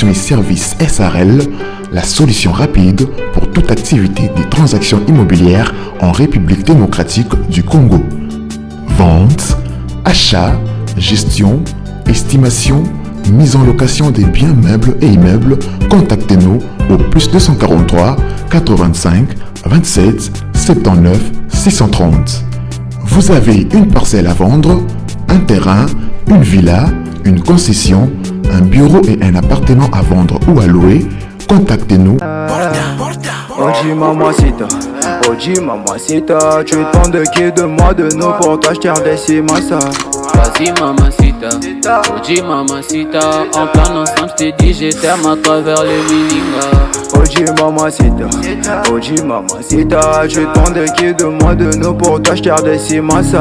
Solutions et Services SRL, la solution rapide pour toute activité des transactions immobilières en République démocratique du Congo. Vente, achat, gestion, estimation, mise en location des biens meubles et immeubles, contactez-nous au +243 85 27 79 630. Vous avez une parcelle à vendre, un terrain, une villa, une concession, un bureau et un appartement à vendre ou à louer, contactez-nous. Oji mamacita, tu te demandes qui de moi de nous pour t'acheter des cimasa. Vas-y mamacita, Oji mamacita, en plan ensemble j't'ai dit je t'aime à travers les milingas. Oji mamacita, tu te demandes qui de moi de nous pour t'acheter des cimasa.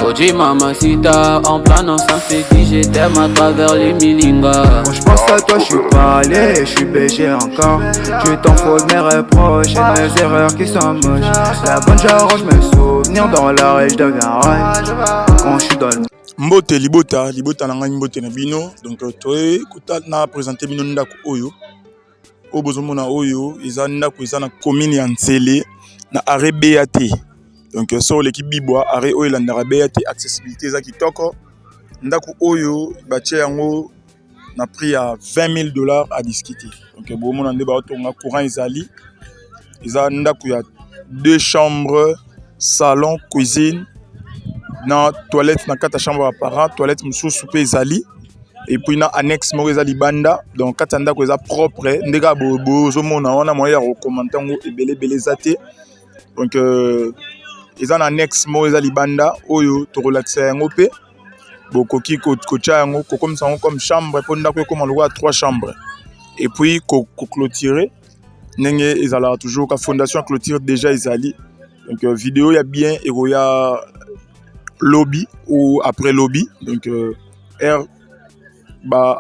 Oji mamacita, en plan ensemble j't'ai dit je t'aime à travers les milingas. Quand je pense à toi, je suis pas allé, je suis BG encore. Tu t'en fous de mes reproches et de mes erreurs qui sont moches. La bonne j'arrange mes souvenirs dans la je deviens rage. Quand je suis dans le Mbote libota nanga mbote na bino. Donc toi kuta na présenter bino ndako oyo. Obozomona oyo eza ndako eza na commune ya Ntsele na arrêt BAT. Donc sur l'équipe Bibwa arrêt oyo landara BAT accessibilité za kitoko. Ndako oyo batie yango na prix à $20,000 à discuter. Donc bomona nde ba tonga courant ezali. Eza ndako ya 2 chambres, salon, cuisine. Na toilette na kata chambre à parents, toilette mususu pe ezali et puis na annexe moko ezali banda donc kata ndako eza propre ndeka bozomona wana moya recommander ngo ebele zate donc eza na annexe moko ezali banda oyo to relaxer yango pe bokoki kocha yango comme ça comme chambre pour ndako comme on 3 chambres et puis ko clôturer ndenge ezala toujours ka fondation clôture déjà ezali donc vidéo ya bien et ya lobby ou après lobby donc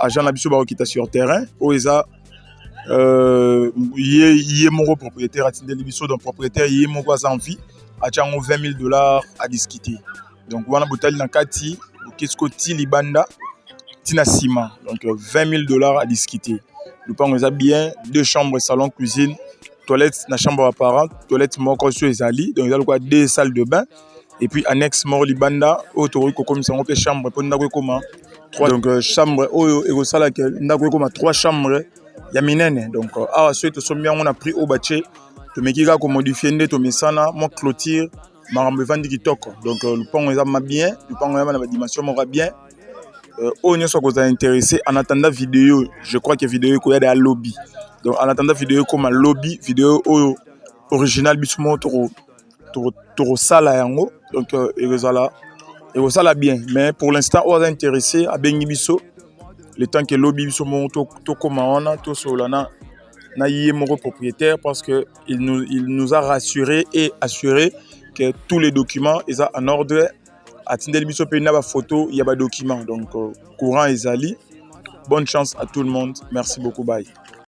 agent na biso ba okita sur terrain o eza yé moko propriétaire atindeli biso donc propriétaire yé moko za envie atiango $20,000 à discuter donc wana botali na kati kesko ti libanda tina ciment donc $20,000 à discuter le pango eza bien 2 chambres salon cuisine toilette na chambre à parents toilette moko sur ezali donc eza quoi 2 salles de bain et puis annexe mort libanda autori ko comme ça on peut chambre pour ndako koma 3 donc chambre oyo ego sala ke ndako koma 3 chambres ya minene donc awa so to sombi on a pris au baché to mekika ko modifier ndé to mesana mo clôture marambe vandi kitoko donc le pont est ma bien le pont est na dimension mora bien on est soit vous intéressé en attendant vidéo je crois que vidéo ko ya de lobby donc en attendant vidéo comme lobby vidéo original bisumo to sala yango donc et ça bien mais pour l'instant on est intéressé à bengi biso le temps que lobby biso monto to komana to solana na yé mon propriétaire parce que il nous a rassuré et assuré que tous les documents sont en ordre atindeli biso pe na ba photo il y a ba documents donc courant ezali bonne chance à tout le monde merci beaucoup bye.